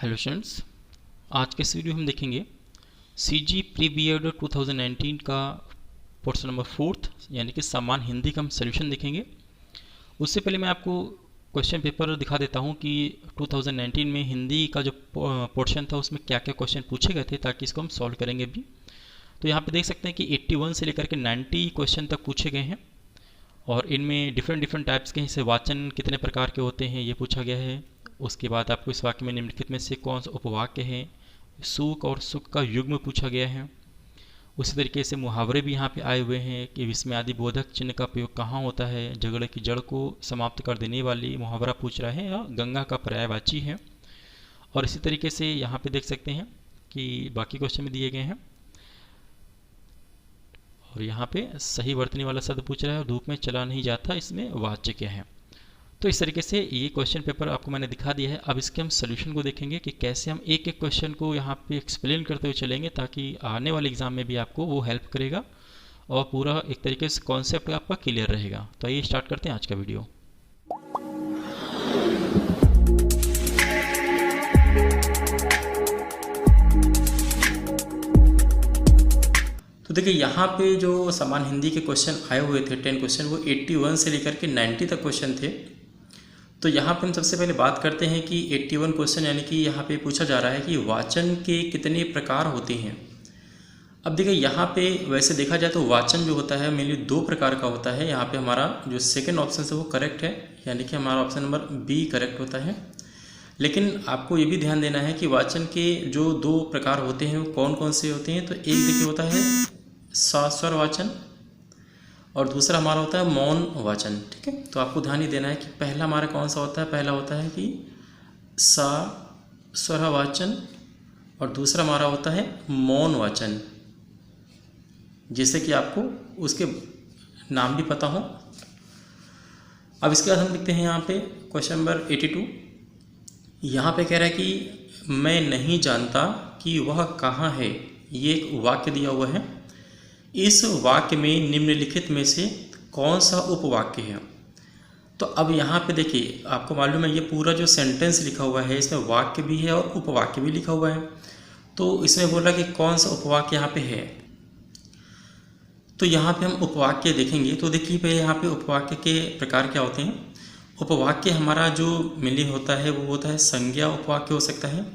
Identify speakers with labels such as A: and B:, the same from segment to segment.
A: Hello students, आज के इस वीडियो हम देखेंगे सीजी प्री बीएड 2019 का पोर्शन नंबर 4 यानी कि सामान्य हिंदी का हम सोल्यूशन देखेंगे। उससे पहले मैं आपको क्वेश्चन पेपर दिखा देता हूं कि 2019 में हिंदी का जो पोर्शन था उसमें क्या क्या क्वेश्चन पूछे गए थे, ताकि इसको हम सॉल्व करेंगे अभी। तो यहाँ पे देख सकते हैं कि 81 से लेकर के 90 क्वेश्चन तक पूछे गए हैं और इनमें डिफरेंट टाइप्स के, जैसे वाचन कितने प्रकार के होते हैं ये पूछा गया है। उसके बाद आपको इस वाक्य में निम्नलिखित में से कौन सा उपवाक्य है, सुख और सुख का युग्म पूछा गया है। उसी तरीके से मुहावरे भी यहाँ पे आए हुए हैं कि विस्मयादि बोधक चिन्ह का प्रयोग कहाँ होता है, झगड़े की जड़ को समाप्त कर देने वाली मुहावरा पूछ रहा है या गंगा का पर्यायवाची है। और इसी तरीके से यहाँ पे देख सकते हैं कि बाकी क्वेश्चन में दिए गए हैं और यहाँ पे सही वर्तनी वाला शब्द पूछ रहा है और धूप में चला नहीं जाता, इसमें वाच्य क्या है। तो इस तरीके से ये क्वेश्चन पेपर आपको मैंने दिखा दिया है। अब इसके हम सोल्यूशन को देखेंगे कि कैसे हम एक एक क्वेश्चन को यहाँ पे एक्सप्लेन करते हुए चलेंगे, ताकि आने वाले एग्जाम में भी आपको वो हेल्प करेगा और पूरा एक तरीके से कॉन्सेप्ट आपका क्लियर रहेगा। तो आइए स्टार्ट करते हैं आज का वीडियो। तो देखिए यहाँ पे जो सामान्य हिंदी के क्वेश्चन आए हुए थे 10 क्वेश्चन, वो 81 से लेकर के 90 तक क्वेश्चन थे। तो यहाँ पे हम सबसे पहले बात करते हैं कि 81 क्वेश्चन यानी कि यहाँ पे पूछा जा रहा है कि वाचन के कितने प्रकार होते हैं। अब देखिए यहाँ पे वैसे देखा जाए तो वाचन जो होता है मेनली 2 प्रकार का होता है। यहाँ पे हमारा जो सेकंड ऑप्शन है वो करेक्ट है, यानी कि हमारा ऑप्शन नंबर बी करेक्ट होता है। लेकिन आपको ये भी ध्यान देना है कि वाचन के जो 2 प्रकार होते हैं वो कौन कौन से होते हैं। तो एक देखिए होता है सास्वर वाचन और दूसरा हमारा होता है मौन वाचन। ठीक है, तो आपको ध्यान ही देना है कि पहला हमारा कौन सा होता है। पहला होता है कि सा स्वर वाचन और दूसरा हमारा होता है मौन वाचन, जैसे कि आपको उसके नाम भी पता हो। अब इसके बाद हम लिखते हैं यहाँ पे क्वेश्चन नंबर 82। यहाँ पे कह रहा है कि मैं नहीं जानता कि वह कहाँ है। ये एक वाक्य दिया हुआ है। इस वाक्य में निम्नलिखित में से कौन सा उपवाक्य है। तो अब यहाँ पे देखिए आपको मालूम है ये पूरा जो सेंटेंस लिखा हुआ है इसमें वाक्य भी है और उपवाक्य भी लिखा हुआ है। तो इसमें बोला कि कौन सा उपवाक्य यहाँ पे है। तो यहाँ पे हम उपवाक्य देखेंगे। तो देखिए पहले यहाँ पे उपवाक्य के प्रकार क्या होते हैं। उपवाक्य हमारा जो मेनली होता है वो होता है संज्ञा उपवाक्य हो सकता है,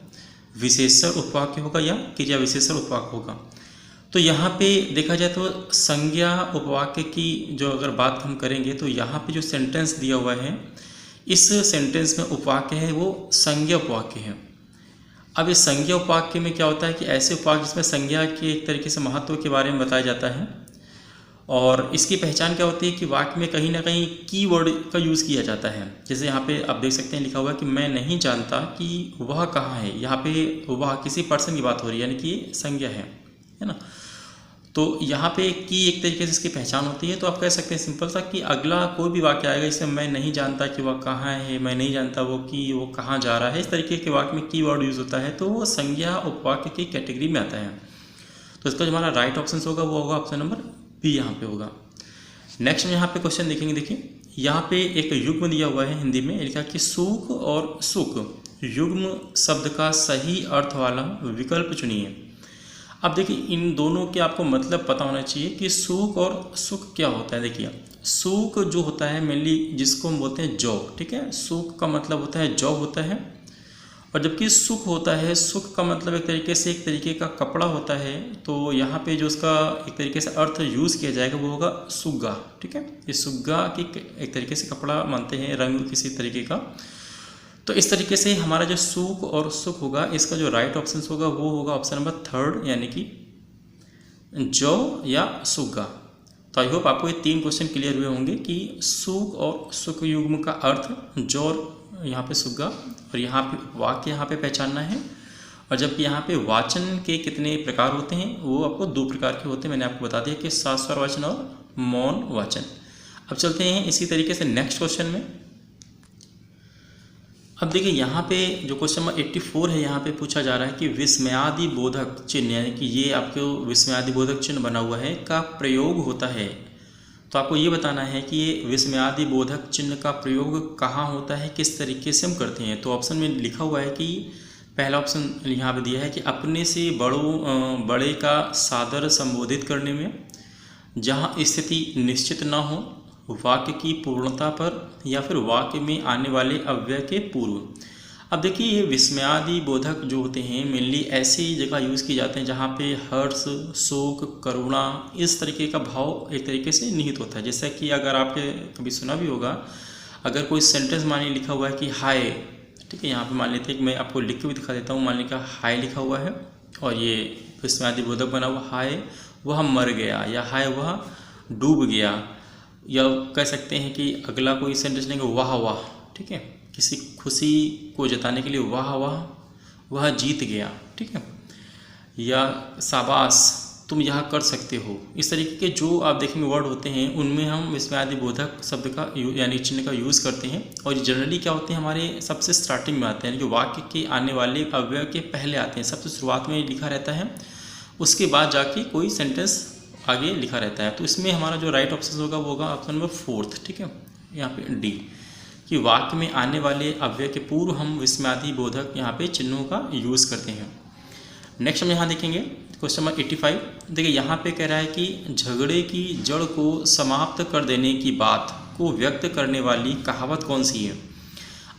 A: विशेषण उपवाक्य होगा या क्रिया विशेषण उपवाक्य होगा। तो यहाँ पे देखा जाए तो संज्ञा उपवाक्य की जो अगर बात हम करेंगे तो यहाँ पे जो सेंटेंस दिया हुआ है इस सेंटेंस में उपवाक्य है वो संज्ञा उपवाक्य है। अब इस संज्ञा उपवाक्य में क्या होता है कि ऐसे उपवाक्य जिसमें संज्ञा के एक तरीके से महत्व के बारे में बताया जाता है और इसकी पहचान क्या होती है कि वाक्य में कहीं ना कहीं कीवर्ड का यूज़ किया जाता है। जैसे यहाँ पे आप देख सकते हैं लिखा हुआ है कि मैं नहीं जानता कि वह कहाँ है। यहाँ पे वह किसी पर्सन की बात हो रही है, यानी कि संज्ञा है ना। तो यहाँ पे की एक तरीके से इसकी पहचान होती है। तो आप कह सकते हैं सिंपल सा कि अगला कोई भी वाक्य आएगा इसमें मैं नहीं जानता कि वह कहाँ है, मैं नहीं जानता वो कहाँ जा रहा है, इस तरीके के वाक्य में कीवर्ड यूज़ होता है तो वो संज्ञा उपवाक्य की कैटेगरी में आता है। तो इसका जो हमारा राइट ऑप्शन होगा वो होगा ऑप्शन नंबर बी यहाँ पे होगा। नेक्स्ट में यहाँ पे क्वेश्चन देखेंगे। देखिए यहाँ पे एक युग्म दिया हुआ है, हिंदी में लिखा कि सुख और सुख युग्म शब्द का सही अर्थ वाला विकल्प चुनिए। अब देखिए इन दोनों के आपको मतलब पता होना चाहिए कि सुख और सुख क्या होता है। देखिए सुख जो होता है मेनली जिसको हम बोलते हैं जॉब, ठीक है, सुख का मतलब होता है जॉब होता है। और जबकि सुख होता है, सुख का मतलब एक तरीके का कपड़ा होता है। तो यहाँ पे जो उसका एक तरीके से अर्थ यूज़ किया जाएगा वो होगा सुग्गा। ठीक है, ये सुग्गा की एक तरीके से कपड़ा मानते हैं, रंग किसी तरीके का। तो इस तरीके से हमारा जो सुख और सुख होगा इसका जो राइट ऑप्शन होगा वो होगा ऑप्शन नंबर 3 यानी कि जौ या सुग्गा। तो आई होप आपको ये 3 क्वेश्चन क्लियर हुए होंगे कि सुख और सुख युग्म का अर्थ जौ और यहाँ पे सुग्गा, और यहाँ पे वाक्य यहाँ पे पहचानना है। और जबकि यहाँ पे वाचन के कितने प्रकार होते हैं वो आपको 2 प्रकार के होते हैं। मैंने आपको बता दिया कि सास्वर वाचन और मौन वाचन। अब चलते हैं इसी तरीके से नेक्स्ट क्वेश्चन में। अब देखिए यहाँ पे जो क्वेश्चन नंबर 84 है, यहाँ पे पूछा जा रहा है कि विस्मयादि बोधक चिन्ह, यानी कि ये आपको विस्मयादि बोधक चिन्ह बना हुआ है का प्रयोग होता है। तो आपको ये बताना है कि ये विस्मयादि बोधक चिन्ह का प्रयोग कहाँ होता है, किस तरीके से हम करते हैं। तो ऑप्शन में लिखा हुआ है कि पहला ऑप्शन यहाँ पे दिया है कि अपने से बड़े का सादर संबोधित करने में, जहाँ स्थिति निश्चित ना हो, वाक्य की पूर्णता पर, या फिर वाक्य में आने वाले अव्यय के पूर्व। अब देखिए ये विस्मयादि बोधक जो होते हैं मेनली ऐसी जगह यूज़ किए जाते हैं जहाँ पे हर्ष, शोक, करुणा इस तरीके का भाव एक तरीके से निहित होता है। जैसा कि अगर आपने कभी सुना भी होगा, अगर कोई सेंटेंस मानिए लिखा हुआ है कि हाय, ठीक है, यहाँ पे मान लेते हैं कि मैं आपको लिख के भी दिखा देता हूँ। मान लीजिए हाय लिखा हुआ है और ये विस्मयादि बोधक बना हुआ, हाय वह मर गया, या हाय वह डूब गया, या कह सकते हैं कि अगला कोई सेंटेंस लेंगे वाह वाह, ठीक है, किसी खुशी को जताने के लिए वाह वाह वह जीत गया, ठीक है, या शाबाश तुम यह कर सकते हो। इस तरीके के जो आप देखेंगे वर्ड होते हैं उनमें हम विस्मयादि बोधक शब्द का यानी चिन्ह का यूज़ करते हैं। और जनरली क्या होते हैं हमारे सबसे स्टार्टिंग में आते हैं, यानी कि वाक्य के आने वाले अव्यय के पहले आते हैं, सबसे शुरुआत में लिखा रहता है, उसके बाद जाके कोई सेंटेंस आगे लिखा रहता है। तो इसमें हमारा जो राइट ऑप्शन होगा वो होगा ऑप्शन नंबर 4, ठीक है, यहाँ पे डी, कि वाक्य में आने वाले अव्यय के पूर्व हम विस्मयादि बोधक यहाँ पे चिन्हों का यूज़ करते हैं। नेक्स्ट हम यहाँ देखेंगे क्वेश्चन नंबर 85। देखिए यहाँ पे कह रहा है कि झगड़े की जड़ को समाप्त कर देने की बात को व्यक्त करने वाली कहावत कौन सी है।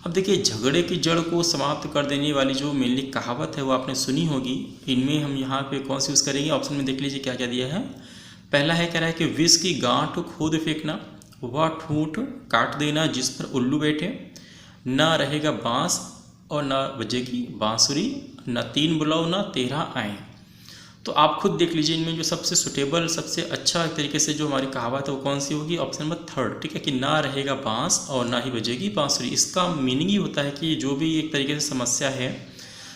A: अब देखिए झगड़े की जड़ को समाप्त कर देने वाली जो मेनली कहावत है वो आपने सुनी होगी। इनमें हम यहाँ पे कौन सी यूज़ करेंगे, ऑप्शन में देख लीजिए क्या क्या दिया है। पहला है कह रहा है कि विष की गांठ खोद फेंकना, वह ठूंठ काट देना जिस पर उल्लू बैठे, न रहेगा बांस और न बजेगी बांसुरी, न 3 बुलाओ न 13 आए। तो आप खुद देख लीजिए इनमें जो सबसे सुटेबल, सबसे अच्छा तरीके से जो हमारी कहावत है वो कौन सी होगी, ऑप्शन नंबर 3, ठीक है, कि ना रहेगा बांस और ना ही बजेगी बांसुरी। इसका मीनिंग ही होता है कि जो भी एक तरीके से समस्या है,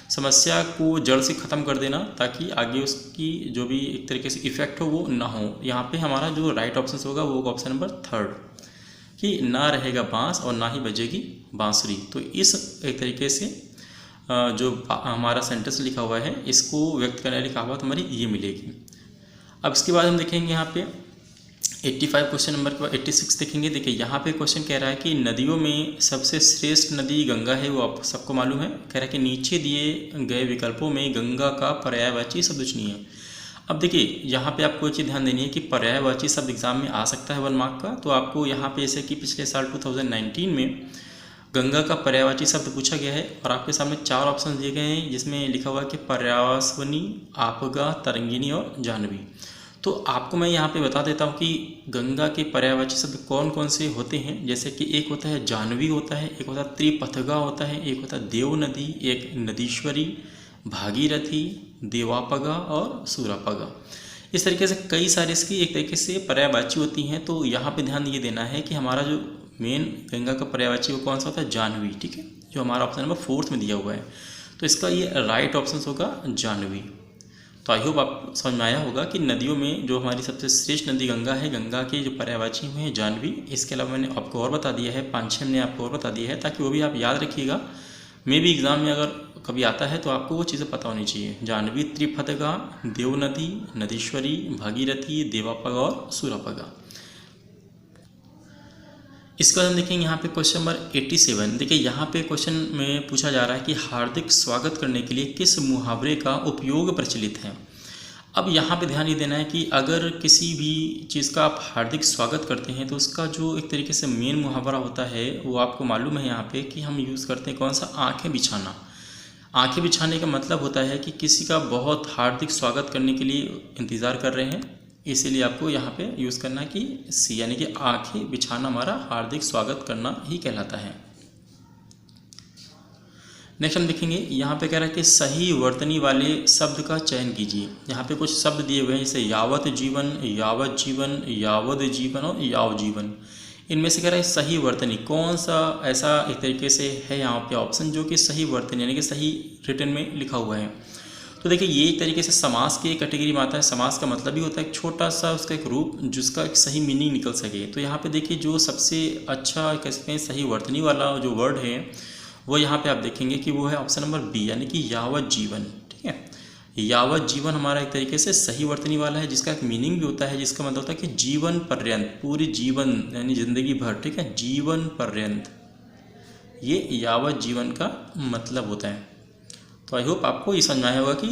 A: समस्या को जड़ से ख़त्म कर देना ताकि आगे उसकी जो भी एक तरीके से इफेक्ट हो वो ना हो। यहाँ पे हमारा जो राइट ऑप्शन होगा वो होगा ऑप्शन नंबर 3, कि ना रहेगा बांस और ना ही बजेगी बांसुरी। तो इस एक तरीके से जो हमारा सेंटेंस लिखा हुआ है इसको व्यक्त करने वाली कहावत हमारी ये मिलेगी। अब इसके बाद हम देखेंगे यहाँ पे 85 क्वेश्चन नंबर के बाद 86 देखेंगे। देखिए यहाँ पे क्वेश्चन कह रहा है कि नदियों में सबसे श्रेष्ठ नदी गंगा है, वो आप सबको मालूम है। कह रहा है कि नीचे दिए गए विकल्पों में गंगा का पर्यायवाची शब्द चुनिए। अब देखिए यहाँ पे आपको एक चीज़ ध्यान देनी है कि पर्यायवाची शब्द एग्जाम में आ सकता है 1 मार्क का। तो आपको यहाँ पे जैसे कि पिछले साल 2019 में गंगा का पर्यायवाची शब्द पूछा गया है और आपके सामने 4 ऑप्शन दिए गए हैं जिसमें लिखा हुआ है कि पर्यावसवनी, आपगा, तरंगिनी और जाह्नवी। तो आपको मैं यहाँ पे बता देता हूँ कि गंगा के पर्यायवाची शब्द कौन कौन से होते हैं। जैसे कि एक होता है जाह्नवी होता है, एक होता है त्रिपथगा होता है, एक होता है देव नदी, एक नदीश्वरी, भागीरथी, देवापगा और सूरापगा। इस तरीके से कई सारे इसकी एक तरीके से पर्यायवाची होती हैं। तो यहाँ पे ध्यान ये देना है कि हमारा जो मेन गंगा का पर्यायवाची वो कौन सा होता है, जाह्नवी, ठीक है, जो हमारा ऑप्शन नंबर 4 में दिया हुआ है। तो इसका ये राइट ऑप्शन होगा जाह्नवी। तो आई होप आप समझ में आया होगा कि नदियों में जो हमारी सबसे श्रेष्ठ नदी गंगा है, गंगा के जो पर्यायवाची हुए हैं जाह्नवी। इसके अलावा मैंने आपको और बता दिया है, 5-6 मैंने आपको और बता दिया है ताकि वो भी आप याद रखिएगा। मे भी एग्ज़ाम में अगर कभी आता है तो आपको वो चीज़ें पता होनी चाहिए। जाह्नवी, त्रिपथगा, देव नदी, नदीश्वरी, भागीरथी, देवापगा और सूरापगा। इसका हम देखेंगे यहाँ पे क्वेश्चन नंबर 87। देखिए यहाँ पे क्वेश्चन में पूछा जा रहा है कि हार्दिक स्वागत करने के लिए किस मुहावरे का उपयोग प्रचलित है। अब यहाँ पे ध्यान ये देना है कि अगर किसी भी चीज़ का आप हार्दिक स्वागत करते हैं तो उसका जो एक तरीके से मेन मुहावरा होता है वो आपको मालूम है यहाँ पे कि हम यूज़ करते हैं कौन सा, आँखें बिछाना। आँखें बिछाने का मतलब होता है कि किसी का बहुत हार्दिक स्वागत करने के लिए इंतज़ार कर रहे हैं, इसीलिए आपको यहाँ पे यूज़ करना कि सी, यानी कि आँखें बिछाना हमारा हार्दिक स्वागत करना ही कहलाता है। नेक्स्ट हम देखेंगे यहाँ पे कह रहा है कि सही वर्तनी वाले शब्द का चयन कीजिए। यहाँ पे कुछ शब्द दिए हुए हैं जैसे यावत जीवन, यावत जीवन, यावद जीवन और याव जीवन। इनमें से कह रहा है सही वर्तनी कौन सा ऐसा एक तरीके से है यहाँ पे ऑप्शन जो कि सही वर्तनी यानी कि सही रिटन में लिखा हुआ है। तो देखिए ये एक तरीके से समास की कैटेगरी में आता है। समास का मतलब ही होता है एक छोटा सा उसका एक रूप जिसका एक सही मीनिंग निकल सके। तो यहाँ पे देखिए जो सबसे अच्छा कह सकते हैं सही वर्तनी वाला जो वर्ड है वो यहाँ पे आप देखेंगे कि वो है ऑप्शन नंबर बी, यानी कि यावत जीवन, ठीक है। यावत जीवन हमारा एक तरीके से सही वर्तनी वाला है जिसका एक मीनिंग भी होता है, जिसका मतलब होता है कि जीवन पर्यंत, पूरी जीवन यानी जिंदगी भर, ठीक है, जीवन पर्यंत, ये यावत जीवन का मतलब होता है। तो आई होप आपको ये समझ में आया होगा कि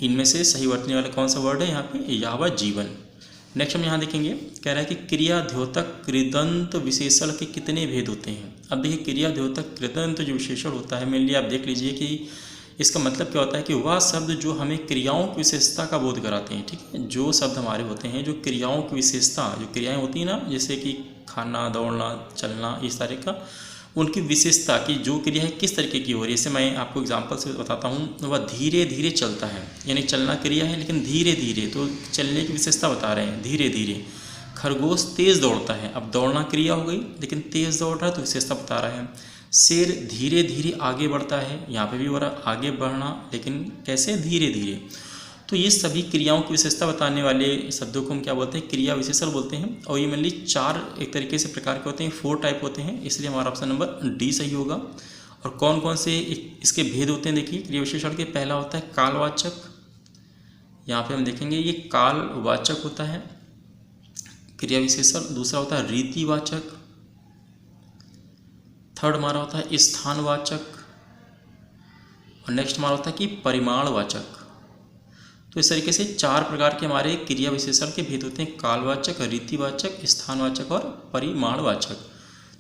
A: इनमें से सही वर्तने वाला कौन सा वर्ड है यहाँ पे, यावा जीवन। नेक्स्ट हम यहाँ देखेंगे, कह रहा है कि क्रिया द्योतक कृदंत विशेषण के कितने भेद होते हैं। अब देखिए क्रिया द्योतक कृदंत जो विशेषण होता है, मेनली आप देख लीजिए कि इसका मतलब क्या होता है कि वह शब्द जो हमें क्रियाओं की विशेषता का बोध कराते हैं। ठीक है, जो शब्द हमारे होते हैं जो क्रियाओं की विशेषता, जो क्रियाएं होती हैं ना, जैसे कि खाना, दौड़ना, चलना, इस तरह का, उनकी विशेषता की जो क्रिया है किस तरीके की हो रही है। जैसे मैं आपको एग्जांपल से बताता हूँ, वह धीरे धीरे चलता है, यानी चलना क्रिया है लेकिन धीरे धीरे, तो चलने की विशेषता बता रहे हैं धीरे धीरे। खरगोश तेज़ दौड़ता है, अब दौड़ना क्रिया हो गई लेकिन तेज़ दौड़ रहा है तो विशेषता बता रहा है। शेर धीरे धीरे आगे बढ़ता है, यहाँ पे भी हो रहा आगे बढ़ना, लेकिन कैसे, धीरे धीरे। तो ये सभी क्रियाओं की विशेषता बताने वाले शब्दों को हम क्या बोलते हैं, क्रिया विशेषण बोलते हैं। और ये मेनली 4 एक तरीके से प्रकार के होते हैं, 4 टाइप होते हैं, इसलिए हमारा ऑप्शन नंबर डी सही होगा। और कौन कौन से इसके भेद होते हैं, देखिए क्रिया विशेषण के, पहला होता है कालवाचक, यहाँ पे हम देखेंगे ये कालवाचक होता है क्रिया विशेषण। दूसरा होता है रीतिवाचक, थर्ड हमारा होता है स्थानवाचक, और नेक्स्ट हमारा होता है कि परिमाणवाचक। तो इस तरीके से 4 प्रकार के हमारे क्रिया विशेषण के भेद होते हैं, कालवाचक, रीतिवाचक, स्थानवाचक और परिमाणवाचक।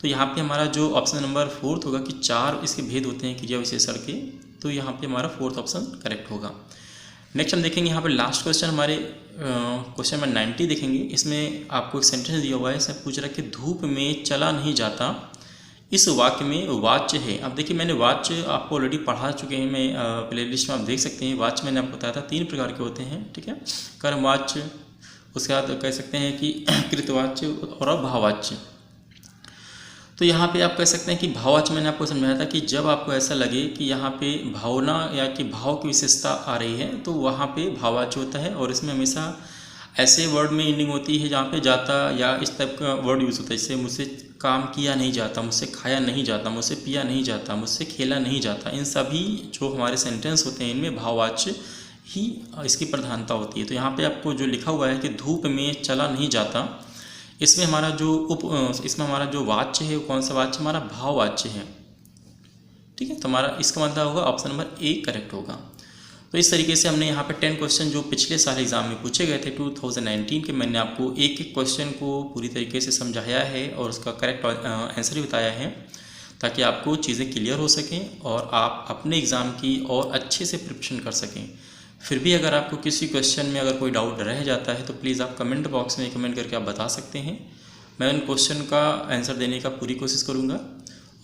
A: तो यहाँ पे हमारा जो ऑप्शन नंबर 4 होगा कि 4 इसके भेद होते हैं क्रिया विशेषण के, तो यहाँ पे हमारा 4th ऑप्शन करेक्ट होगा। नेक्स्ट हम देखेंगे यहाँ पे लास्ट क्वेश्चन, हमारे क्वेश्चन नंबर 90 देखेंगे। इसमें आपको एक सेंटेंस दिया हुआ है, इसमें पूछ रहा है कि धूप में चला नहीं जाता, इस वाक्य में वाच्य है। अब देखिए मैंने वाच्य आपको ऑलरेडी पढ़ा चुके हैं, मैं प्लेलिस्ट में आप देख सकते हैं। वाच्य मैंने आपको बताया था 3 प्रकार के होते हैं। ठीक है, कर्मवाच्य, उसके बाद कह सकते हैं कि कृतवाच्य और भाववाच्य। तो यहाँ पे आप कह सकते हैं कि भाववाच्य मैंने आपको समझाया था कि जब आपको ऐसा लगे कि यहाँ पे भावना या कि भाव की विशेषता आ रही है तो वहाँ पे भाववाच्य होता है। और इसमें हमेशा ऐसे वर्ड में एंडिंग होती है जहाँ पे जाता या इस टाइप का वर्ड यूज़ होता है, जैसे मुझसे काम किया नहीं जाता, मुझसे खाया नहीं जाता, मुझसे पिया नहीं जाता, मुझसे खेला नहीं जाता। इन सभी जो हमारे सेंटेंस होते हैं इनमें भाववाच्य ही इसकी प्रधानता होती है। तो यहाँ पे आपको जो लिखा हुआ है कि धूप में चला नहीं जाता, इसमें हमारा जो वाच्य है वो कौन सा वाच्य, हमारा भाववाच्य है। ठीक है, तो हमारा इसका मतलब होगा ऑप्शन नंबर ए करेक्ट होगा। तो इस तरीके से हमने यहाँ पे 10 क्वेश्चन जो पिछले साल एग्जाम में पूछे गए थे 2019 के, मैंने आपको एक एक क्वेश्चन को पूरी तरीके से समझाया है और उसका करेक्ट आंसर भी बताया है, ताकि आपको चीज़ें क्लियर हो सकें और आप अपने एग्ज़ाम की और अच्छे से प्रिपरेशन कर सकें। फिर भी अगर आपको किसी क्वेश्चन में अगर कोई डाउट रह जाता है तो प्लीज़ आप कमेंट बॉक्स में कमेंट करके आप बता सकते हैं। मैं उन क्वेश्चन का आंसर देने का पूरी कोशिश करूँगा।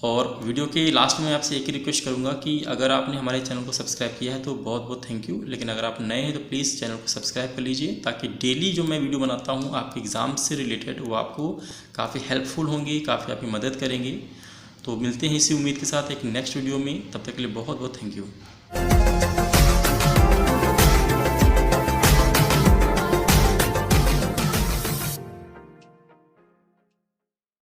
A: और वीडियो के लास्ट में आपसे एक ही रिक्वेस्ट करूंगा कि अगर आपने हमारे चैनल को सब्सक्राइब किया है तो बहुत बहुत थैंक यू, लेकिन अगर आप नए हैं तो प्लीज़ चैनल को सब्सक्राइब कर लीजिए, ताकि डेली जो मैं वीडियो बनाता हूं आपके एग्ज़ाम से रिलेटेड वो आपको काफ़ी हेल्पफुल होंगे, काफ़ी आपकी मदद करेंगे। तो मिलते हैं इसी उम्मीद के साथ एक नेक्स्ट वीडियो में, तब तक के लिए बहुत बहुत थैंक यू।